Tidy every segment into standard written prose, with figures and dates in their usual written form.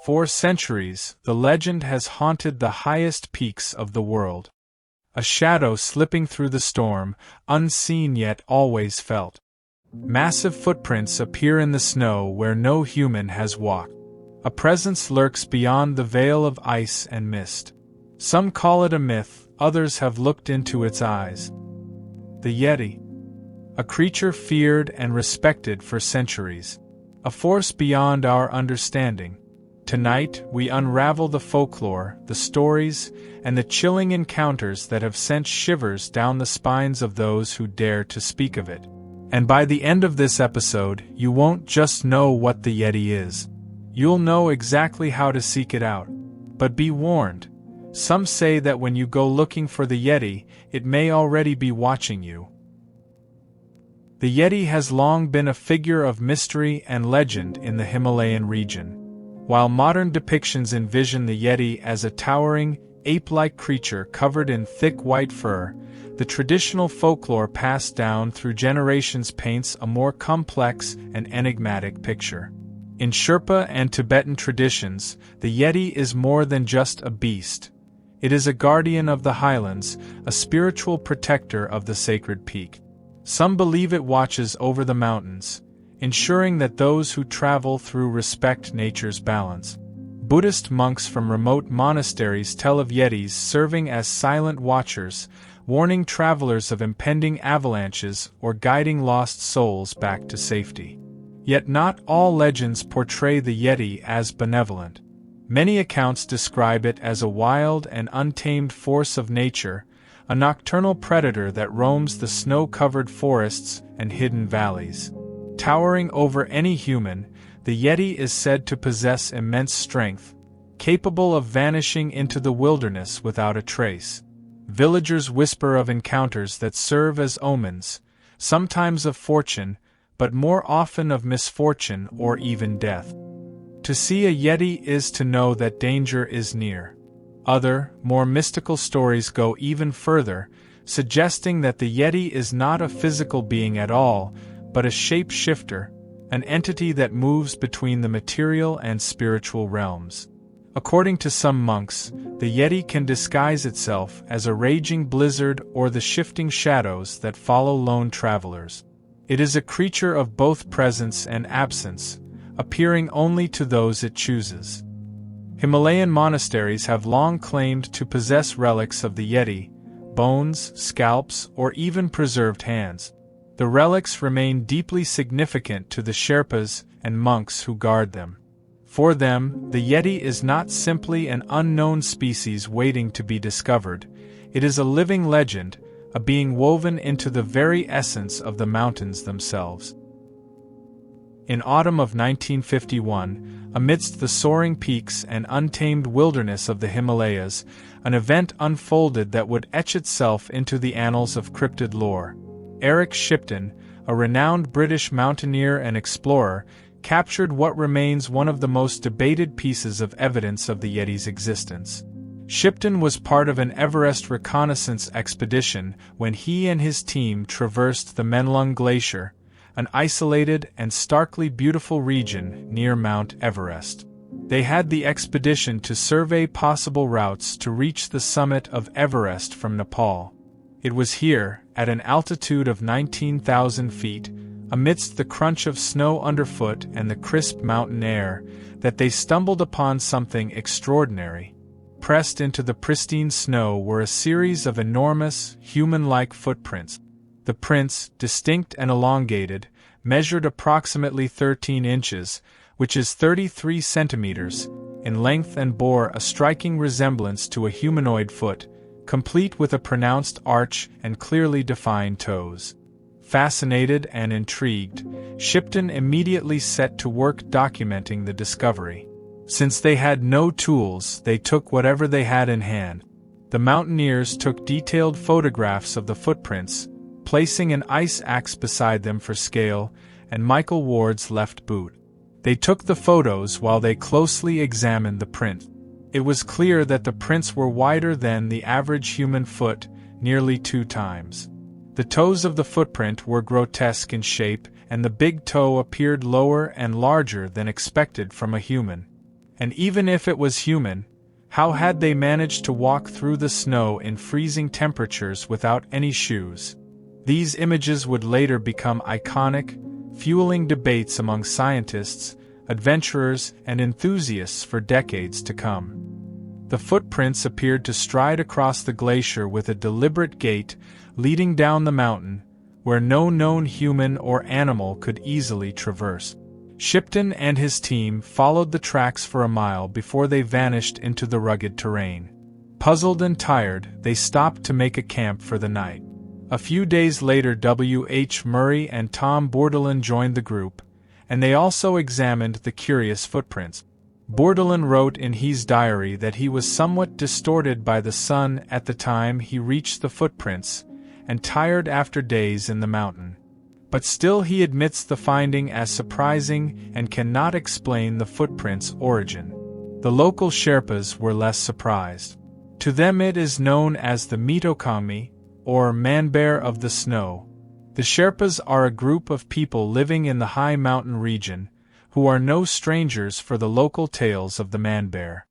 For centuries, the legend has haunted the highest peaks of the world. A shadow slipping through the storm, unseen yet always felt. Massive footprints appear in the snow where no human has walked. A presence lurks beyond the veil of ice and mist. Some call it a myth, others have looked into its eyes. The Yeti. A creature feared and respected for centuries. A force beyond our understanding. Tonight, we unravel the folklore, the stories, and the chilling encounters that have sent shivers down the spines of those who dare to speak of it. And by the end of this episode, you won't just know what the Yeti is. You'll know exactly how to seek it out. But be warned. Some say that when you go looking for the Yeti, it may already be watching you. The Yeti has long been a figure of mystery and legend in the Himalayan region. While modern depictions envision the Yeti as a towering, ape-like creature covered in thick white fur, the traditional folklore passed down through generations paints a more complex and enigmatic picture. In Sherpa and Tibetan traditions, the Yeti is more than just a beast. It is a guardian of the highlands, a spiritual protector of the sacred peak. Some believe it watches over the mountains, ensuring that those who travel through respect nature's balance. Buddhist monks from remote monasteries tell of Yetis serving as silent watchers, warning travelers of impending avalanches or guiding lost souls back to safety. Yet not all legends portray the Yeti as benevolent. Many accounts describe it as a wild and untamed force of nature, a nocturnal predator that roams the snow-covered forests and hidden valleys. Towering over any human, the Yeti is said to possess immense strength, capable of vanishing into the wilderness without a trace. Villagers whisper of encounters that serve as omens, sometimes of fortune, but more often of misfortune or even death. To see a Yeti is to know that danger is near. Other, more mystical stories go even further, suggesting that the Yeti is not a physical being at all, but a shape-shifter, an entity that moves between the material and spiritual realms. According to some monks, the Yeti can disguise itself as a raging blizzard or the shifting shadows that follow lone travelers. It is a creature of both presence and absence, appearing only to those it chooses. Himalayan monasteries have long claimed to possess relics of the Yeti, bones, scalps, or even preserved hands. The relics remain deeply significant to the Sherpas and monks who guard them. For them, the Yeti is not simply an unknown species waiting to be discovered. It is a living legend, a being woven into the very essence of the mountains themselves. In autumn of 1951, amidst the soaring peaks and untamed wilderness of the Himalayas, an event unfolded that would etch itself into the annals of cryptid lore. Eric Shipton, a renowned British mountaineer and explorer, captured what remains one of the most debated pieces of evidence of the Yeti's existence. Shipton was part of an Everest reconnaissance expedition when he and his team traversed the Menlung Glacier, an isolated and starkly beautiful region near Mount Everest. They had the expedition to survey possible routes to reach the summit of Everest from Nepal. It was here, at an altitude of 19,000 feet, amidst the crunch of snow underfoot and the crisp mountain air, that they stumbled upon something extraordinary. Pressed into the pristine snow were a series of enormous, human-like footprints. The prints, distinct and elongated, measured approximately 13 inches, which is 33 centimeters, in length and bore a striking resemblance to a humanoid foot, complete with a pronounced arch and clearly defined toes. Fascinated and intrigued, Shipton immediately set to work documenting the discovery. Since they had no tools, they took whatever they had in hand. The mountaineers took detailed photographs of the footprints, placing an ice axe beside them for scale, and Michael Ward's left boot. They took the photos while they closely examined the print. It was clear that the prints were wider than the average human foot, nearly 2 times. The toes of the footprint were grotesque in shape, and the big toe appeared lower and larger than expected from a human. And even if it was human, how had they managed to walk through the snow in freezing temperatures without any shoes? These images would later become iconic, fueling debates among scientists, adventurers, and enthusiasts for decades to come. The footprints appeared to stride across the glacier with a deliberate gait, leading down the mountain, where no known human or animal could easily traverse. Shipton and his team followed the tracks for a mile before they vanished into the rugged terrain. Puzzled and tired, they stopped to make a camp for the night. A few days later, W. H. Murray and Tom Bourdelin joined the group, and they also examined the curious footprints. Bourdelin wrote in his diary that he was somewhat distorted by the sun at the time he reached the footprints, and tired after days in the mountain. But still he admits the finding as surprising and cannot explain the footprints' origin. The local Sherpas were less surprised. To them it is known as the Mitokami, or man-bear of the snow. The Sherpas are a group of people living in the high mountain region, who are no strangers for the local tales of the man-bear.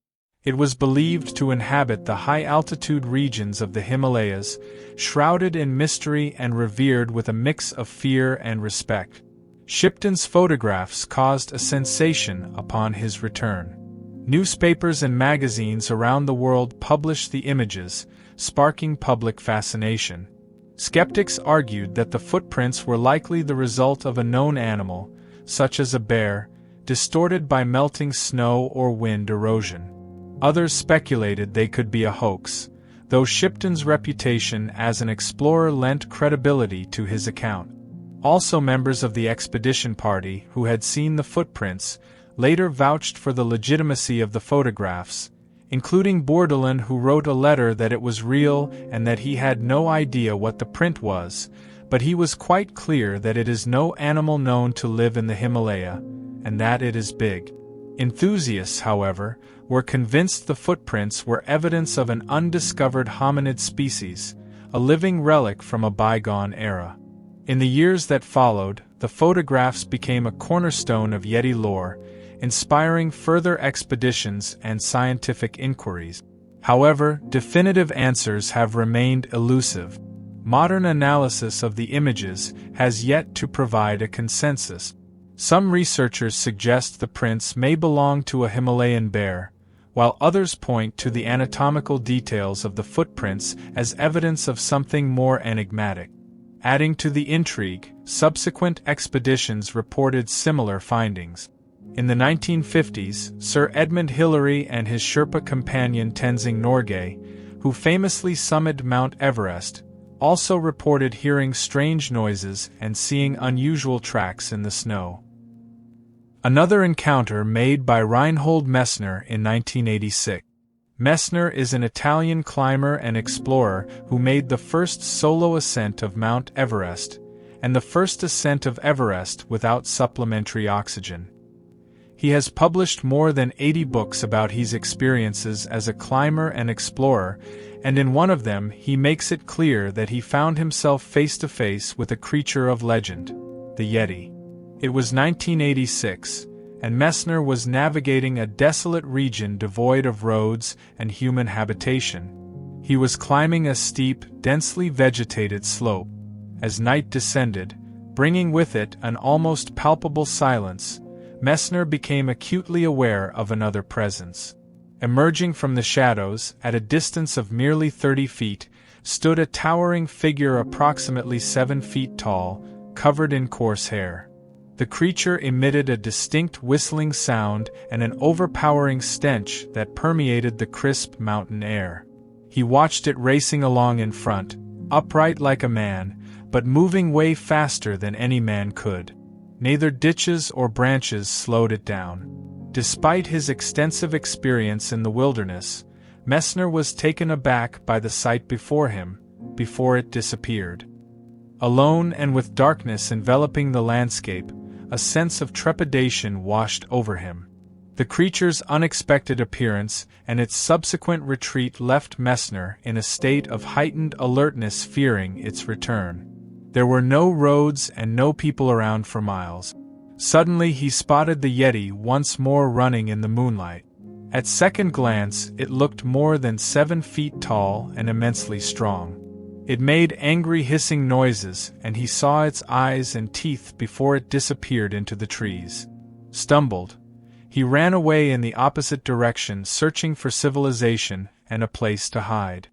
It was believed to inhabit the high-altitude regions of the Himalayas, shrouded in mystery and revered with a mix of fear and respect. Shipton's photographs caused a sensation upon his return. Newspapers and magazines around the world published the images, sparking public fascination. Skeptics argued that the footprints were likely the result of a known animal, such as a bear, distorted by melting snow or wind erosion. Others speculated they could be a hoax, though Shipton's reputation as an explorer lent credibility to his account. Also, members of the expedition party who had seen the footprints later vouched for the legitimacy of the photographs, including Bourdelin, who wrote a letter that it was real and that he had no idea what the print was, but he was quite clear that it is no animal known to live in the Himalaya, and that it is big. Enthusiasts, however, were convinced the footprints were evidence of an undiscovered hominid species, a living relic from a bygone era. In the years that followed, the photographs became a cornerstone of Yeti lore, inspiring further expeditions and scientific inquiries. However, definitive answers have remained elusive. Modern analysis of the images has yet to provide a consensus. Some researchers suggest the prints may belong to a Himalayan bear, while others point to the anatomical details of the footprints as evidence of something more enigmatic. Adding to the intrigue, subsequent expeditions reported similar findings. In the 1950s, Sir Edmund Hillary and his Sherpa companion Tenzing Norgay, who famously summited Mount Everest, also reported hearing strange noises and seeing unusual tracks in the snow. Another encounter made by Reinhold Messner in 1986. Messner is an Italian climber and explorer who made the first solo ascent of Mount Everest, and the first ascent of Everest without supplementary oxygen. He has published more than 80 books about his experiences as a climber and explorer, and in one of them he makes it clear that he found himself face to face with a creature of legend, the Yeti. It was 1986, and Messner was navigating a desolate region devoid of roads and human habitation. He was climbing a steep, densely vegetated slope. As night descended, bringing with it an almost palpable silence, Messner became acutely aware of another presence. Emerging from the shadows, at a distance of merely 30 feet, stood a towering figure approximately 7 feet tall, covered in coarse hair. The creature emitted a distinct whistling sound and an overpowering stench that permeated the crisp mountain air. He watched it racing along in front, upright like a man, but moving way faster than any man could. Neither ditches or branches slowed it down. Despite his extensive experience in the wilderness, Messner was taken aback by the sight before him, before it disappeared. Alone and with darkness enveloping the landscape, a sense of trepidation washed over him. The creature's unexpected appearance and its subsequent retreat left Messner in a state of heightened alertness, fearing its return. There were no roads and no people around for miles. Suddenly he spotted the Yeti once more running in the moonlight. At second glance, it looked more than 7 feet tall and immensely strong. It made angry hissing noises, and he saw its eyes and teeth before it disappeared into the trees. Stumbled, he ran away in the opposite direction, searching for civilization and a place to hide.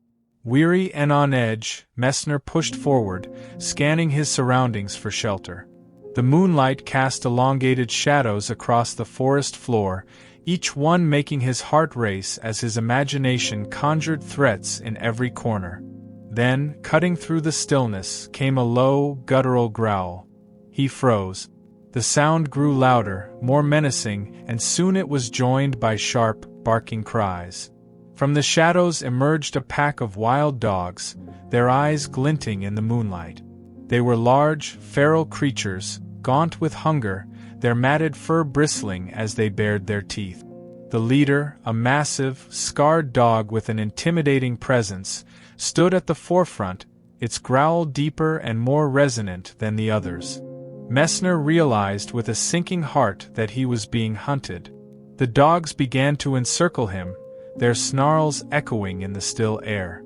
Weary and on edge, Messner pushed forward, scanning his surroundings for shelter. The moonlight cast elongated shadows across the forest floor, each one making his heart race as his imagination conjured threats in every corner. Then, cutting through the stillness, came a low, guttural growl. He froze. The sound grew louder, more menacing, and soon it was joined by sharp, barking cries. From the shadows emerged a pack of wild dogs, their eyes glinting in the moonlight. They were large, feral creatures, gaunt with hunger, their matted fur bristling as they bared their teeth. The leader, a massive, scarred dog with an intimidating presence, stood at the forefront, its growl deeper and more resonant than the others. Messner realized with a sinking heart that he was being hunted. The dogs began to encircle him, their snarls echoing in the still air.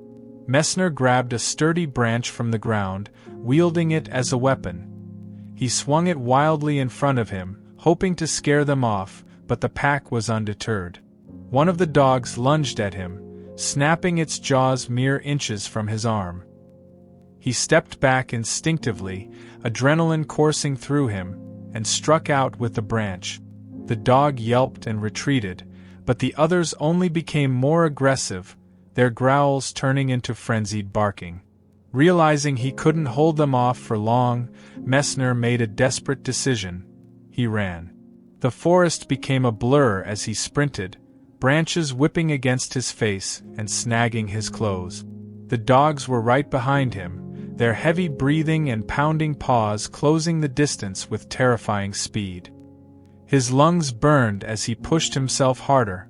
Messner grabbed a sturdy branch from the ground, wielding it as a weapon. He swung it wildly in front of him, hoping to scare them off, but the pack was undeterred. One of the dogs lunged at him, snapping its jaws mere inches from his arm. He stepped back instinctively, adrenaline coursing through him, and struck out with the branch. The dog yelped and retreated, but the others only became more aggressive, their growls turning into frenzied barking. Realizing he couldn't hold them off for long, Messner made a desperate decision. He ran. The forest became a blur as he sprinted, branches whipping against his face and snagging his clothes. The dogs were right behind him, their heavy breathing and pounding paws closing the distance with terrifying speed. His lungs burned as he pushed himself harder,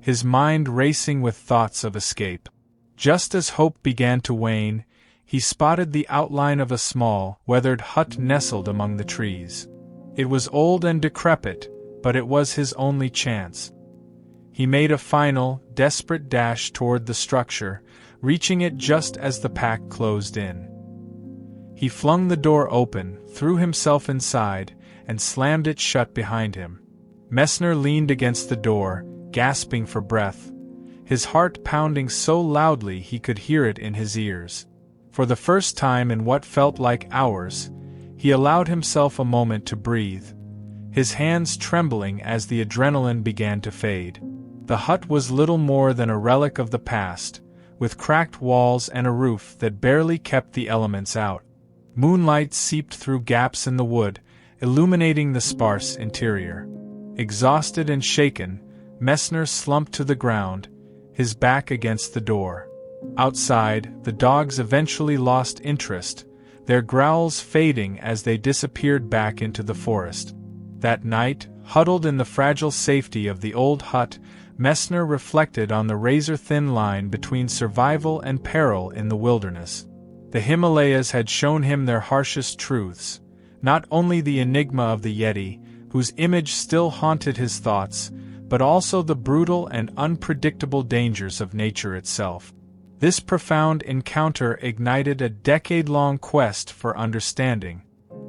his mind racing with thoughts of escape. Just as hope began to wane, he spotted the outline of a small, weathered hut nestled among the trees. It was old and decrepit, but it was his only chance. He made a final, desperate dash toward the structure, reaching it just as the pack closed in. He flung the door open, threw himself inside, and slammed it shut behind him. Messner leaned against the door, gasping for breath, his heart pounding so loudly he could hear it in his ears. For the first time in what felt like hours, he allowed himself a moment to breathe, his hands trembling as the adrenaline began to fade. The hut was little more than a relic of the past, with cracked walls and a roof that barely kept the elements out. Moonlight seeped through gaps in the wood, illuminating the sparse interior. Exhausted and shaken, Messner slumped to the ground, his back against the door. Outside, the dogs eventually lost interest, their growls fading as they disappeared back into the forest. That night, huddled in the fragile safety of the old hut, Messner reflected on the razor-thin line between survival and peril in the wilderness. The Himalayas had shown him their harshest truths, not only the enigma of the Yeti, whose image still haunted his thoughts, but also the brutal and unpredictable dangers of nature itself. This profound encounter ignited a decade-long quest for understanding.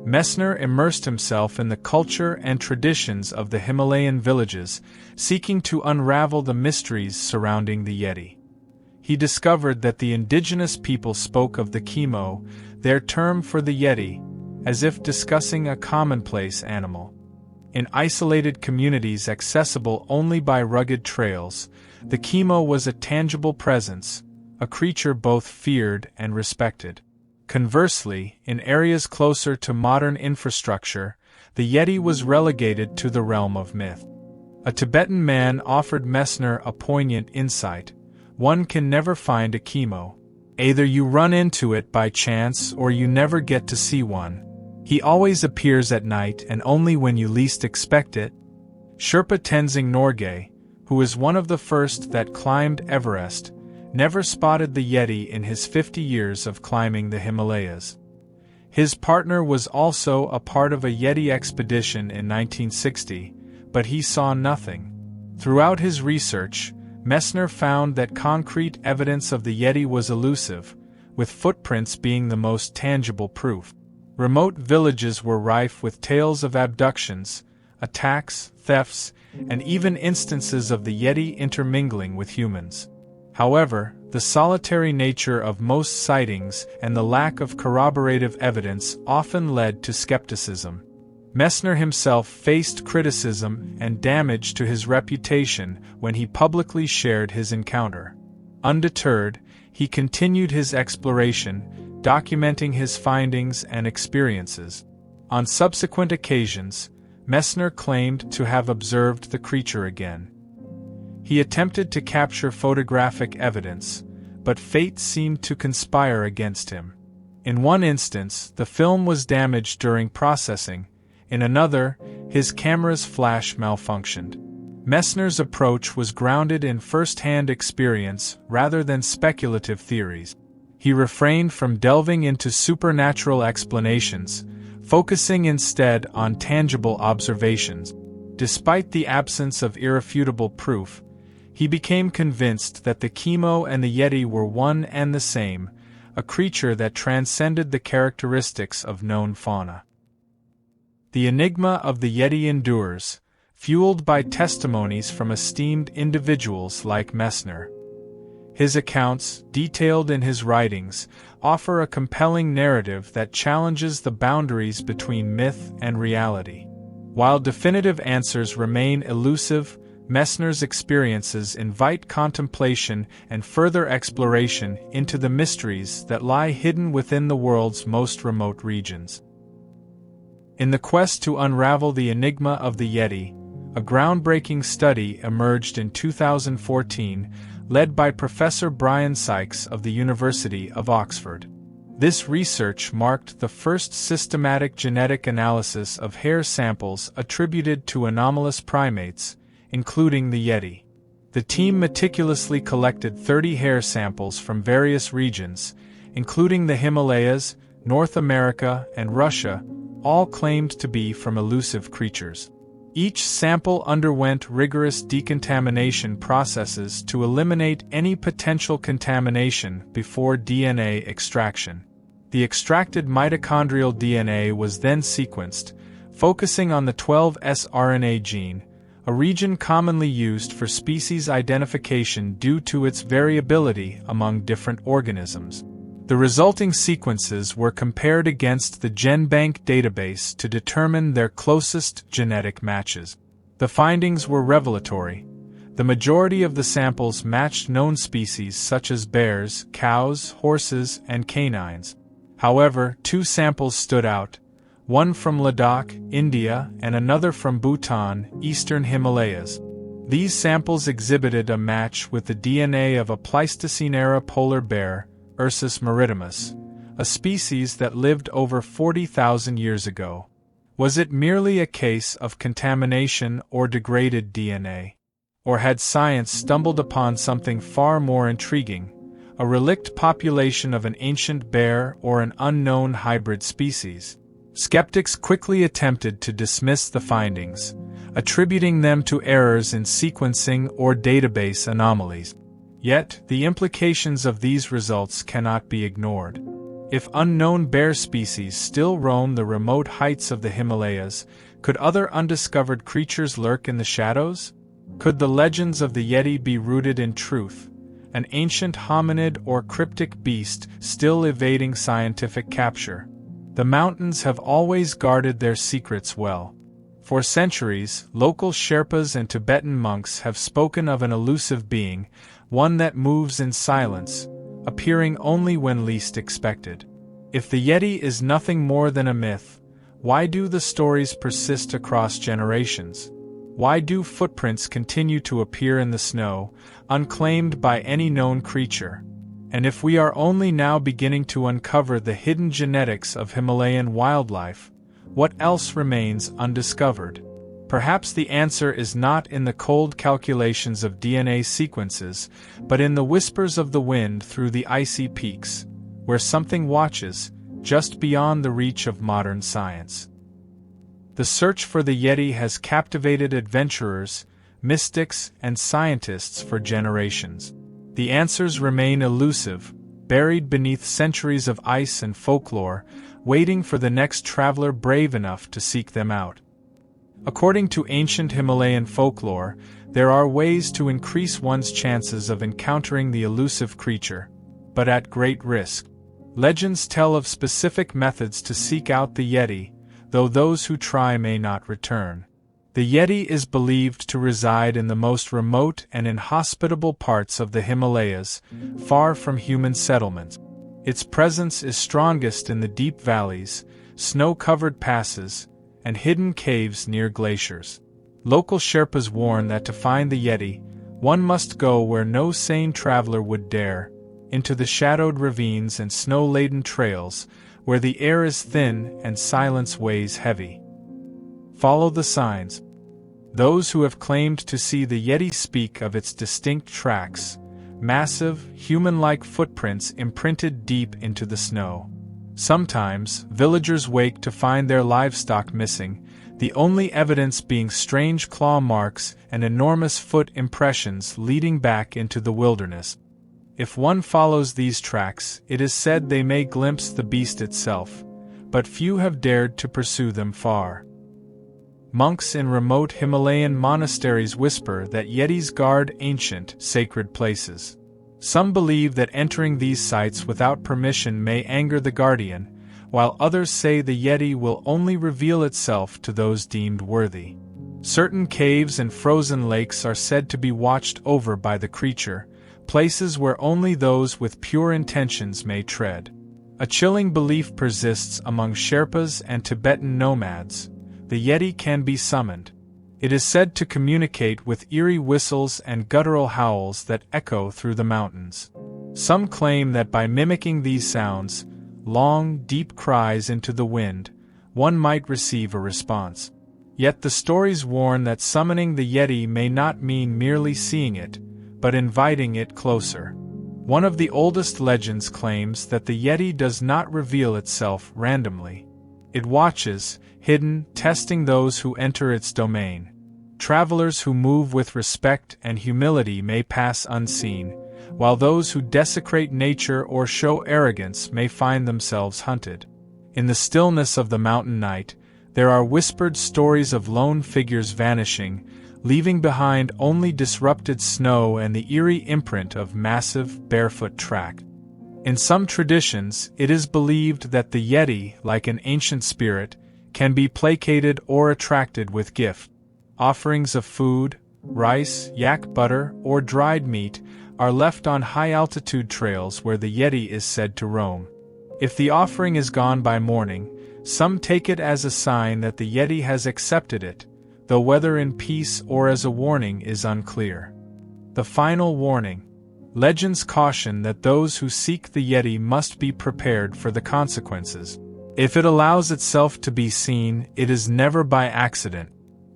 Messner immersed himself in the culture and traditions of the Himalayan villages, seeking to unravel the mysteries surrounding the Yeti. He discovered that the indigenous people spoke of the chemo, their term for the Yeti, as if discussing a commonplace animal. In isolated communities accessible only by rugged trails, the chemo was a tangible presence, a creature both feared and respected. Conversely, in areas closer to modern infrastructure, the Yeti was relegated to the realm of myth. A Tibetan man offered Messner a poignant insight. One can never find a chemo. Either you run into it by chance or you never get to see one. He always appears at night and only when you least expect it. Sherpa Tenzing Norgay, who is one of the first that climbed Everest, never spotted the Yeti in his 50 years of climbing the Himalayas. His partner was also a part of a Yeti expedition in 1960, but he saw nothing. Throughout his research, Messner found that concrete evidence of the Yeti was elusive, with footprints being the most tangible proof. Remote villages were rife with tales of abductions, attacks, thefts, and even instances of the Yeti intermingling with humans. However, the solitary nature of most sightings and the lack of corroborative evidence often led to skepticism. Messner himself faced criticism and damage to his reputation when he publicly shared his encounter. Undeterred, he continued his exploration, documenting his findings and experiences. On subsequent occasions, Messner claimed to have observed the creature again. He attempted to capture photographic evidence, but fate seemed to conspire against him. In one instance, the film was damaged during processing. In another, his camera's flash malfunctioned. Messner's approach was grounded in first-hand experience rather than speculative theories. He refrained from delving into supernatural explanations, focusing instead on tangible observations. Despite the absence of irrefutable proof, he became convinced that the chemo and the Yeti were one and the same, a creature that transcended the characteristics of known fauna. The enigma of the Yeti endures, fueled by testimonies from esteemed individuals like Messner. His accounts, detailed in his writings, offer a compelling narrative that challenges the boundaries between myth and reality. While definitive answers remain elusive, Messner's experiences invite contemplation and further exploration into the mysteries that lie hidden within the world's most remote regions. In the quest to unravel the enigma of the Yeti, a groundbreaking study emerged in 2014, led by Professor Brian Sykes of the University of Oxford. This research marked the first systematic genetic analysis of hair samples attributed to anomalous primates, including the Yeti. The team meticulously collected 30 hair samples from various regions, including the Himalayas, North America, and Russia, all claimed to be from elusive creatures. Each sample underwent rigorous decontamination processes to eliminate any potential contamination before DNA extraction. The extracted mitochondrial DNA was then sequenced, focusing on the 12S RNA gene, a region commonly used for species identification due to its variability among different organisms. The resulting sequences were compared against the GenBank database to determine their closest genetic matches. The findings were revelatory. The majority of the samples matched known species such as bears, cows, horses, and canines. However, two samples stood out, one from Ladakh, India, and another from Bhutan, eastern Himalayas. These samples exhibited a match with the DNA of a Pleistocene-era polar bear, Ursus maritimus, a species that lived over 40,000 years ago. Was it merely a case of contamination or degraded DNA? Or had science stumbled upon something far more intriguing, a relict population of an ancient bear or an unknown hybrid species? Skeptics quickly attempted to dismiss the findings, attributing them to errors in sequencing or database anomalies. Yet, the implications of these results cannot be ignored. If unknown bear species still roam the remote heights of the Himalayas, could other undiscovered creatures lurk in the shadows? Could the legends of the Yeti be rooted in truth, an ancient hominid or cryptic beast still evading scientific capture? The mountains have always guarded their secrets well. For centuries, local Sherpas and Tibetan monks have spoken of an elusive being, one that moves in silence, appearing only when least expected. If the Yeti is nothing more than a myth, why do the stories persist across generations? Why do footprints continue to appear in the snow, unclaimed by any known creature? And if we are only now beginning to uncover the hidden genetics of Himalayan wildlife, what else remains undiscovered? Perhaps the answer is not in the cold calculations of DNA sequences, but in the whispers of the wind through the icy peaks, where something watches, just beyond the reach of modern science. The search for the Yeti has captivated adventurers, mystics, and scientists for generations. The answers remain elusive, buried beneath centuries of ice and folklore, waiting for the next traveler brave enough to seek them out. According to ancient Himalayan folklore, there are ways to increase one's chances of encountering the elusive creature, but at great risk. Legends tell of specific methods to seek out the Yeti, though those who try may not return. The Yeti is believed to reside in the most remote and inhospitable parts of the Himalayas, far from human settlements. Its presence is strongest in the deep valleys, snow-covered passes, and hidden caves near glaciers. Local Sherpas warn that to find the Yeti, one must go where no sane traveler would dare, into the shadowed ravines and snow-laden trails, where the air is thin and silence weighs heavy. Follow the signs. Those who have claimed to see the Yeti speak of its distinct tracks, massive, human-like footprints imprinted deep into the snow. Sometimes, villagers wake to find their livestock missing, the only evidence being strange claw marks and enormous foot impressions leading back into the wilderness. If one follows these tracks, it is said they may glimpse the beast itself, but few have dared to pursue them far. Monks in remote Himalayan monasteries whisper that Yetis guard ancient, sacred places. Some believe that entering these sites without permission may anger the guardian, while others say the Yeti will only reveal itself to those deemed worthy. Certain caves and frozen lakes are said to be watched over by the creature, places where only those with pure intentions may tread. A chilling belief persists among Sherpas and Tibetan nomads. The Yeti can be summoned. It is said to communicate with eerie whistles and guttural howls that echo through the mountains. Some claim that by mimicking these sounds, long, deep cries into the wind, one might receive a response. Yet the stories warn that summoning the Yeti may not mean merely seeing it, but inviting it closer. One of the oldest legends claims that the Yeti does not reveal itself randomly. It watches, hidden, testing those who enter its domain. Travelers who move with respect and humility may pass unseen, while those who desecrate nature or show arrogance may find themselves hunted. In the stillness of the mountain night, there are whispered stories of lone figures vanishing, leaving behind only disrupted snow and the eerie imprint of massive, barefoot track. In some traditions, it is believed that the Yeti, like an ancient spirit, can be placated or attracted with gifts. Offerings of food, rice, yak butter, or dried meat are left on high-altitude trails where the Yeti is said to roam. If the offering is gone by morning, some take it as a sign that the Yeti has accepted it, though whether in peace or as a warning is unclear. The final warning. Legends caution that those who seek the Yeti must be prepared for the consequences. If it allows itself to be seen, it is never by accident.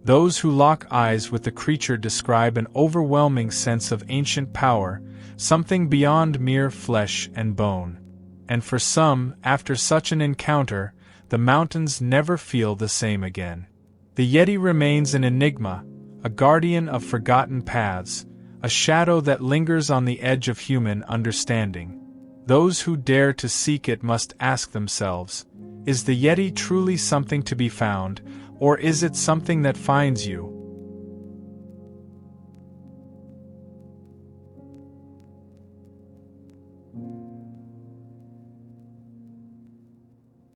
Those who lock eyes with the creature describe an overwhelming sense of ancient power, something beyond mere flesh and bone. And for some, after such an encounter, the mountains never feel the same again. The Yeti remains an enigma, a guardian of forgotten paths, a shadow that lingers on the edge of human understanding. Those who dare to seek it must ask themselves, is the Yeti truly something to be found, or is it something that finds you,